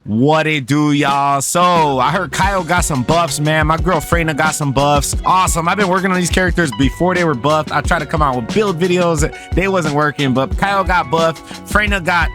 What it do, y'all? So I heard Kyle got some buffs, man. My girl Freyna got some buffs. Awesome. I've been working on these characters before they were buffed. I tried to come out with build videos. They wasn't working, but Kyle got buffed. Freyna got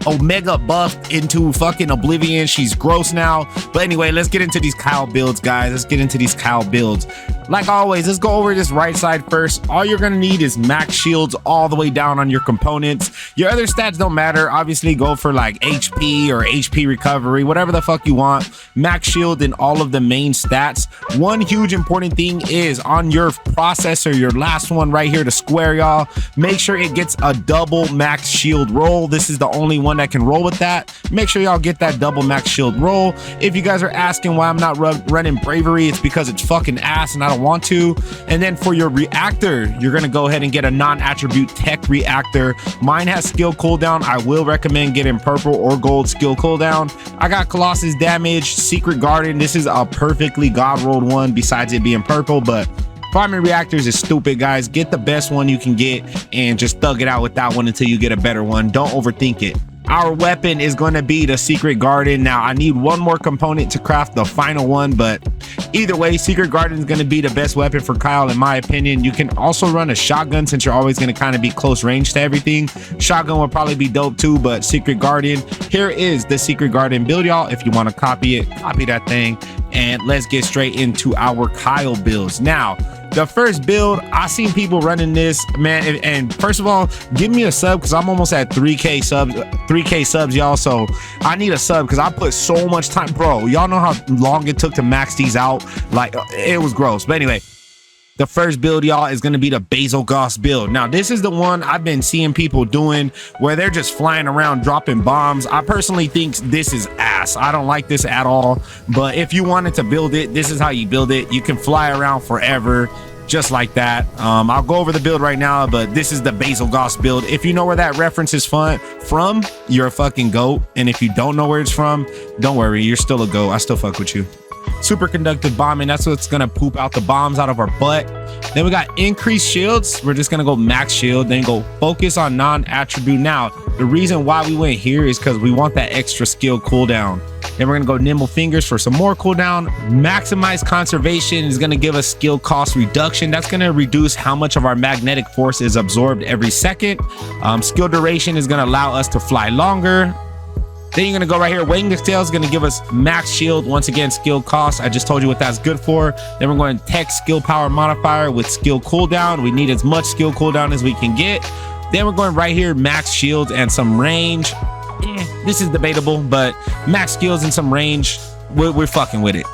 Omega buffed into fucking oblivion. She's gross now. But anyway, let's get into these Kyle builds, guys. Let's get into these Kyle builds. Like always, let's go over this right side first. All you're gonna need is max shields all the way down on your components. Your other stats don't matter. Obviously, go for like HP or HP recovery, whatever the fuck you want. Max shield in all of the main stats. One huge important thing is on your processor, your last one right here, the square, y'all, make sure it gets a double max shield roll. This is the only one that can roll with that. Make sure y'all get that double max shield roll. If you guys are asking why I'm not running bravery, it's because it's fucking ass and I don't want to. And then for your reactor, you're gonna go ahead and get a non-attribute tech reactor. Mine has skill cooldown. I will recommend getting purple or gold skill cooldown. I got Colossus damage, Secret Garden. This is a perfectly god rolled one besides it being purple, but farming reactors is stupid, guys. Get the best one you can get and just thug it out with that one until you get a better one. Don't overthink it. Our weapon is going to be the Secret Garden. Now, I need one more component to craft the final one, but either way, Secret Garden is going to be the best weapon for Kyle, in my opinion. You can also run a shotgun since you're always going to kind of be close range to everything. Shotgun would probably be dope too, but Secret Garden, here is the Secret Garden build, y'all. If you want to copy it, copy that thing. And let's get straight into our Kyle builds. Now, the first build, I seen people running this, man, and first of all, give me a sub because I'm almost at 3k subs, y'all. So I need a sub because I put so much time, bro. Y'all know how long it took to max these out. Like, it was gross. But anyway, the first build, y'all, is going to be the Basilgos build. Now, this is the one I've been seeing people doing where they're just flying around dropping bombs. I personally think this is ass. I don't like this at all. But if you wanted to build it, this is how you build it. You can fly around forever, just like that. I'll go over the build right now, but this is the Basilgos build. If you know where that reference is from, you're a fucking goat. And if you don't know where it's from, don't worry, you're still a goat. I still fuck with you. Superconductive bombing, that's what's gonna poop out the bombs out of our butt. Then we got increased shields. We're just gonna go max shield, then go focus on non-attribute. Now, the reason why we went here is because we want that extra skill cooldown. Then we're gonna go nimble fingers for some more cooldown. Maximize conservation is gonna give us skill cost reduction. That's gonna reduce how much of our magnetic force is absorbed every second. Skill duration is gonna allow us to fly longer. Then you're gonna go right here. Wing Tail is gonna give us max shield. Once again, skill cost. I just told you what that's good for. Then we're going tech skill power modifier with skill cooldown. We need as much skill cooldown as we can get. Then we're going right here, max shield and some range. This is debatable, but max skills and some range, we're fucking with it.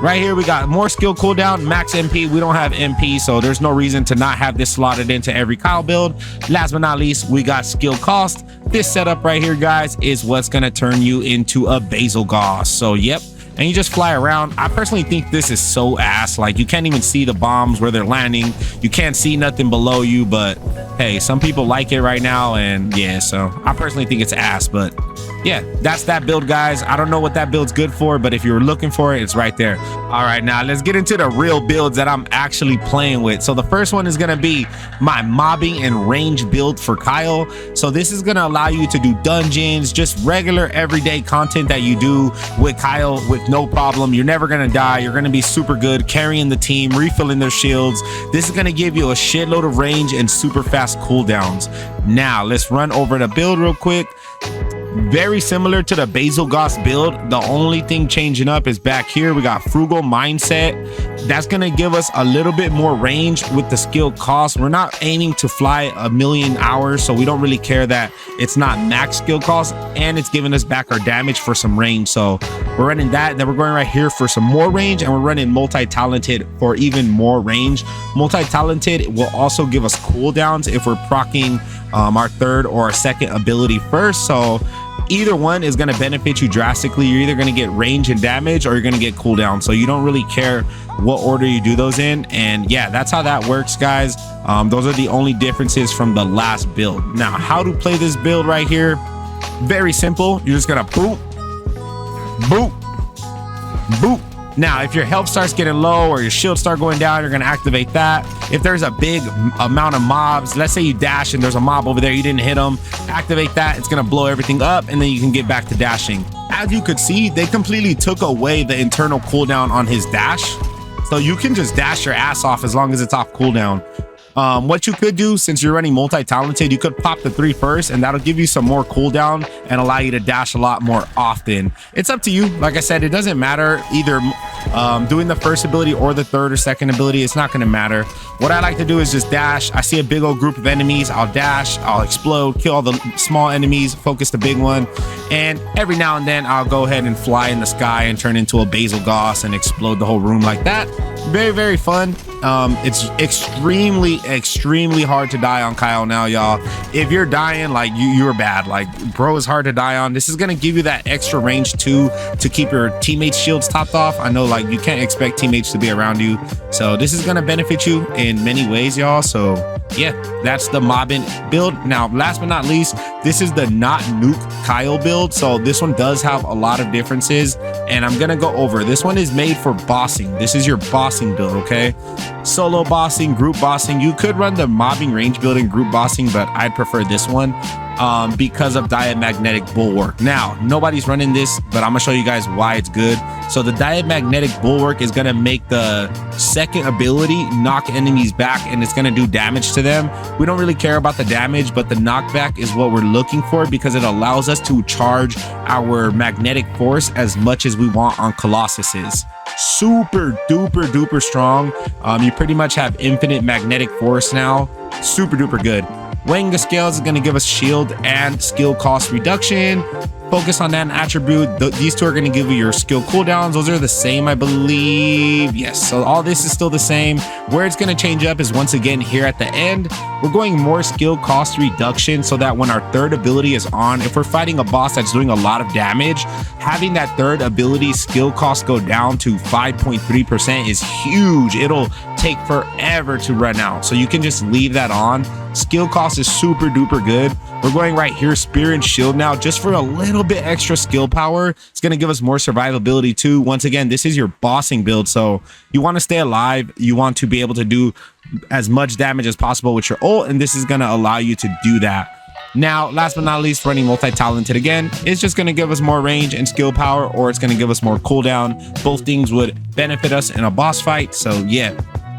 Right here, we got more skill cooldown, max MP. We don't have MP, so there's no reason to not have this slotted into every Kyle build. Last but not least, we got skill cost. This setup right here, guys, is what's gonna turn you into a Basilgos. So, yep. And you just fly around. I personally think this is so ass. Like, you can't even see the bombs where they're landing. You can't see nothing below you, but hey, some people like it right now, and yeah, so I personally think it's ass, but yeah, that's that build, guys. I don't know what that build's good for, but if you're looking for it, it's right there. All right, now let's get into the real builds that I'm actually playing with. So the first one is gonna be my mobbing and range build for Kyle. So this is gonna allow you to do dungeons, just regular everyday content that you do with Kyle with no problem. You're never gonna die. You're gonna be super good carrying the team, refilling their shields. This is gonna give you a shitload of range and super fast cooldowns. Now let's run over the build real quick. Very similar to the Basilgos build. The only thing changing up is back here we got frugal mindset. That's gonna give us a little bit more range with the skill cost. We're not aiming to fly 1,000,000 hours, so we don't really care that it's not max skill cost, and it's giving us back our damage for some range. So we're running that. Then we're going right here for some more range, and we're running multi-talented for even more range. Multi-talented will also give us cooldowns if we're proccing our third or our second ability first. So either one is going to benefit you drastically. You're either going to get range and damage, or you're going to get cooldown. So you don't really care what order you do those in. And yeah, that's how that works, guys. Those are the only differences from the last build. Now, how to play this build right here? Very simple. You're just going to boop, boop, boop. Now, if your health starts getting low or your shield start going down, you're going to activate that. If there's a big amount of mobs, let's say you dash and there's a mob over there, you didn't hit them, activate that. It's going to blow everything up, and then you can get back to dashing. as you could see, they completely took away the internal cooldown on his dash. So you can just dash your ass off as long as it's off cooldown. What you could do, since you're running multi-talented, you could pop the 3 first, and that'll give you some more cooldown and allow you to dash a lot more often. It's up to you. Like I said, it doesn't matter either doing the first ability or the third or second ability. It's not going to matter. What I like to do is just dash. I see a big old group of enemies, I'll dash, I'll explode, kill all the small enemies, focus the big one, and every now and then I'll go ahead and fly in the sky and turn into a Basilgos and explode the whole room like that. Very, very fun. It's extremely hard to die on Kyle now, y'all. If you're dying, like you're bad. Like, bro is hard to die on. This is gonna give you that extra range too, to keep your teammates' shields topped off. I know, like, you can't expect teammates to be around you, so this is gonna benefit you in many ways, y'all. So yeah, that's the mobbing build. Now, last but not least, this is the not nuke Kyle build. So this one does have a lot of differences, and I'm gonna go over. This one is made for bossing. This is your bossing build, okay? Solo bossing, group bossing. You could run the mobbing, range building, group bossing, but I'd prefer this one because of Diamagnetic Bulwark. Now, nobody's running this, but I'm gonna show you guys why it's good. So the Diamagnetic Bulwark is gonna make the second ability knock enemies back, and it's gonna do damage to them. We don't really care about the damage, but the knockback is what we're looking for, because it allows us to charge our magnetic force as much as we want on Colossuses. Super duper strong. You pretty much have infinite magnetic force now. Super duper good. Weighing the scales is going to give us shield and skill cost reduction. Focus on that attribute. These two are going to give you your skill cooldowns. Those are the same, I believe. Yes, so all this is still the same. Where it's going to change up is once again here at the end. We're going more skill cost reduction, so that when our third ability is on, if we're fighting a boss that's doing a lot of damage, having that third ability skill cost go down to 5.3% is huge. It'll take forever to run out, so you can just leave that on. Skill cost is super duper good. We're going right here, spear and shield now, just for a little bit extra skill power. It's going to give us more survivability too. Once again, this is your bossing build, so you want to stay alive. You want to be able to do as much damage as possible with your ult, and this is going to allow you to do that. Now, last but not least, running multi-talented again, it's just going to give us more range and skill power, or it's going to give us more cooldown. Both things would benefit us in a boss fight. So yeah,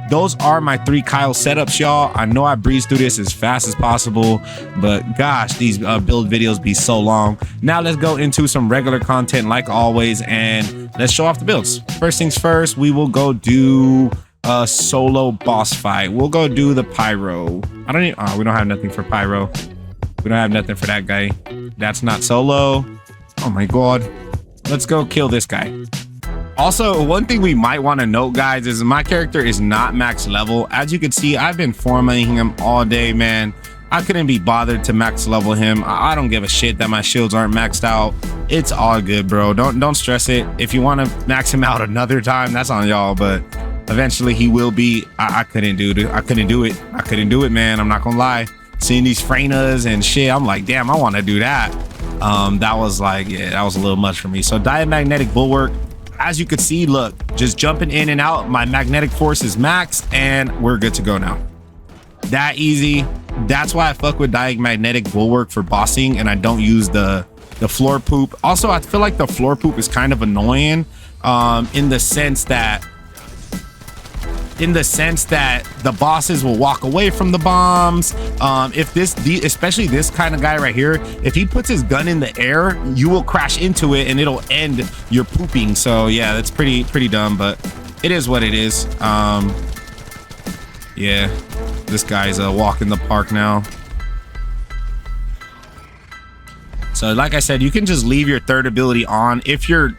those are my 3 Kyle setups, y'all. I know I breezed through this as fast as possible, but gosh, these build videos be so long. Now let's go into some regular content like always, and let's show off the builds. First things first, we will go do a solo boss fight. We'll go do the pyro. We don't have nothing for pyro. We don't have nothing for that guy. That's not solo. Oh my god. Let's go kill this guy. Also, one thing we might want to note, guys, is my character is not max level. As you can see, I've been farming him all day, man. I couldn't be bothered to max level him. I don't give a shit that my shields aren't maxed out. It's all good, bro. Don't stress it. If you want to max him out another time, that's on y'all, but eventually he will be. I couldn't do it. I couldn't do it, man. I'm not gonna lie. Seeing these Freynas and shit, I'm like, damn, I want to do that. That was like, yeah, that was a little much for me. So Diamagnetic Bulwark, as you can see, look, just jumping in and out, my magnetic force is maxed, and we're good to go now. That easy. That's why I fuck with Diamagnetic Bulwark for bossing, and I don't use the floor poop. Also, I feel like the floor poop is kind of annoying in the sense that the bosses will walk away from the bombs. If especially this kind of guy right here, if he puts his gun in the air, you will crash into it and it'll end your pooping. So yeah, that's pretty dumb, but it is what it is. Yeah, this guy's a walk in the park now. So like I said, you can just leave your third ability on. If your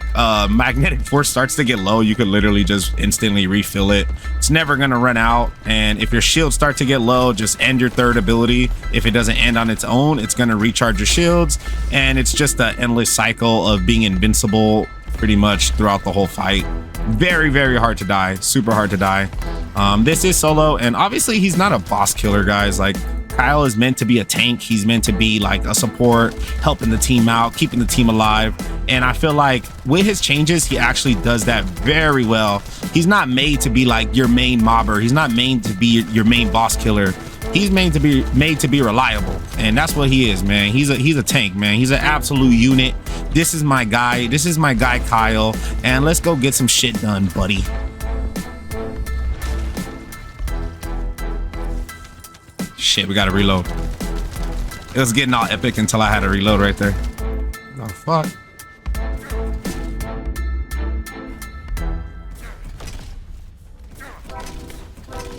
magnetic force starts to get low, you could literally just instantly refill it. It's never gonna run out. And if your shields start to get low, just end your third ability. If it doesn't end on its own, it's gonna recharge your shields. And it's just an endless cycle of being invincible pretty much throughout the whole fight. Very hard to die, super hard to die. This is solo, and obviously he's not a boss killer, guys. Like, Kyle is meant to be a tank. He's meant to be like a support, helping the team out, keeping the team alive. And I feel like with his changes, he actually does that very well. He's not made to be like your main mobber. He's not made to be your main boss killer. he's made to be reliable, and that's what he is, man. He's a tank, man. He's an absolute unit. This is my guy. This is my guy, Kyle. And let's go get some shit done, buddy. Shit, we gotta reload. It was getting all epic until I had to reload right there. Oh fuck.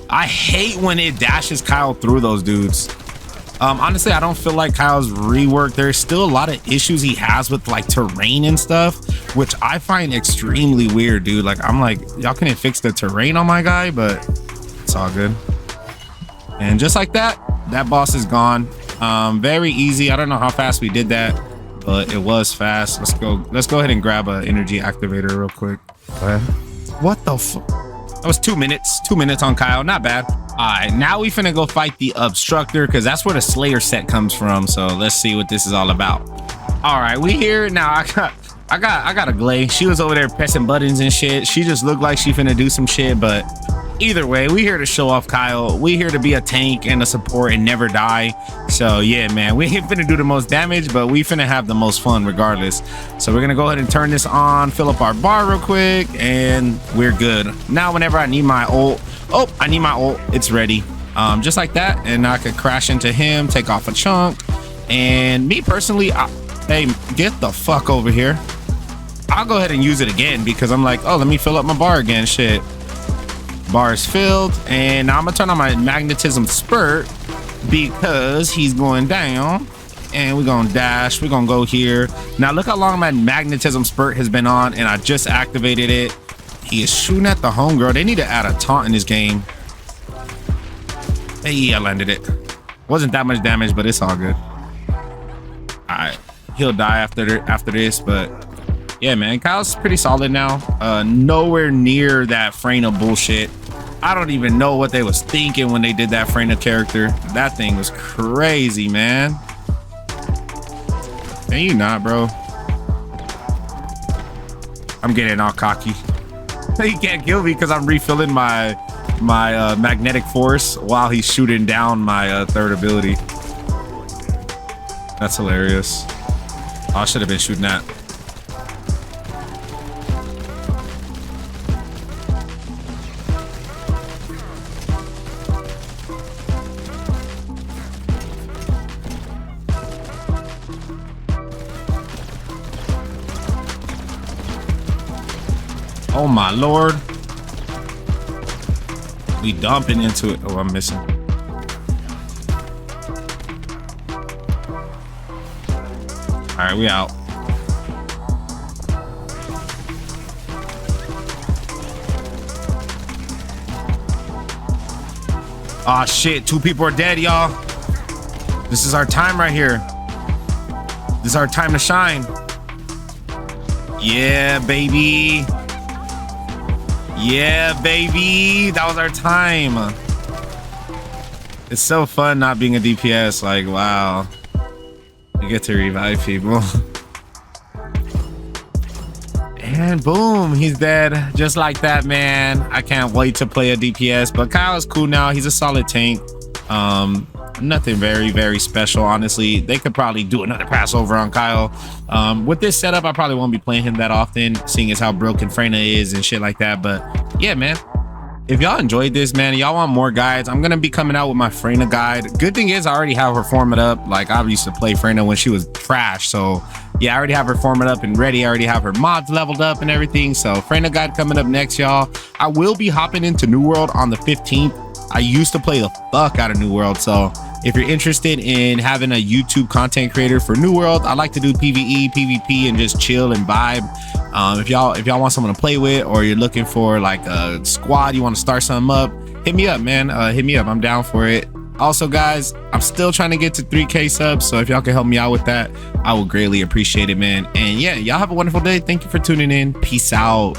I hate when it dashes Kyle through those dudes. Honestly, I don't feel like Kyle's reworked. There's still a lot of issues he has with like terrain and stuff, which I find extremely weird, dude. Like, I'm like, y'all couldn't fix the terrain on my guy, but it's all good. And just like that, that boss is gone. Very easy. I don't know how fast we did that, but it was fast. Let's go ahead and grab an energy activator real quick. What the fuck? That was 2 minutes. 2 minutes on Kyle. Not bad. All right, now we finna go fight the obstructor because that's where the Slayer set comes from. So let's see what this is all about. All right, we here now. I got a Glay. She was over there pressing buttons and shit. She just looked like she finna do some shit, but either way, we here to show off Kyle. We here to be a tank and a support and never die. So yeah, man, we ain't finna do the most damage, but we finna have the most fun regardless. So we're gonna go ahead and turn this on, fill up our bar real quick, and we're good. Now whenever I need my ult, I need my ult, it's ready. Just like that, and I could crash into him, take off a chunk. And me personally, hey, get the fuck over here. I'll go ahead and use it again because I'm like, oh, let me fill up my bar again. Shit. Bar is filled, and now I'm gonna turn on my magnetism spurt because he's going down, and we're gonna dash. We're gonna go here. Now look how long my magnetism spurt has been on, and I just activated it. He is shooting at the homegirl. They need to add a taunt in this game. Hey, I landed it. Wasn't that much damage, but it's all good. All right, he'll die after this, but yeah, man, Kyle's pretty solid now. Nowhere near that Freyna bullshit. I don't even know what they was thinking when they did that Freyna character. That thing was crazy, man. Can you not, bro? I'm getting all cocky. He can't kill me because I'm refilling my magnetic force while he's shooting down my third ability. That's hilarious. Oh, I should have been shooting that. Oh my lord. We dumping into it. Oh, I'm missing. All right, we out. Oh shit, 2 people are dead, y'all. This is our time right here. This is our time to shine. Yeah, baby. Yeah, baby. That was our time. It's so fun not being a DPS. Like, wow. You get to revive people. And boom, he's dead. Just like that, man. I can't wait to play a DPS. But Kyle is cool now. He's a solid tank. Nothing very, very special, honestly. They could probably do another pass over on Kyle. With this setup, I probably won't be playing him that often, seeing as how broken Freyna is and shit like that. But yeah, man, if y'all enjoyed this, man, y'all want more guides, I'm gonna be coming out with my Freyna guide. Good thing is I already have her format up. Like, I used to play Freyna when she was trash, so yeah, I already have her format up and ready. I already have her mods leveled up and everything. So Freyna guide coming up next, y'all. I will be hopping into New World on the 15th. I used to play the fuck out of New World, so if you're interested in having a YouTube content creator for New World, I like to do PvE, PvP, and just chill and vibe. If y'all want someone to play with, or you're looking for like a squad, you want to start something up, hit me up, man. Hit me up. I'm down for it. Also, guys, I'm still trying to get to 3K subs, so if y'all can help me out with that, I will greatly appreciate it, man. And yeah, y'all have a wonderful day. Thank you for tuning in. Peace out.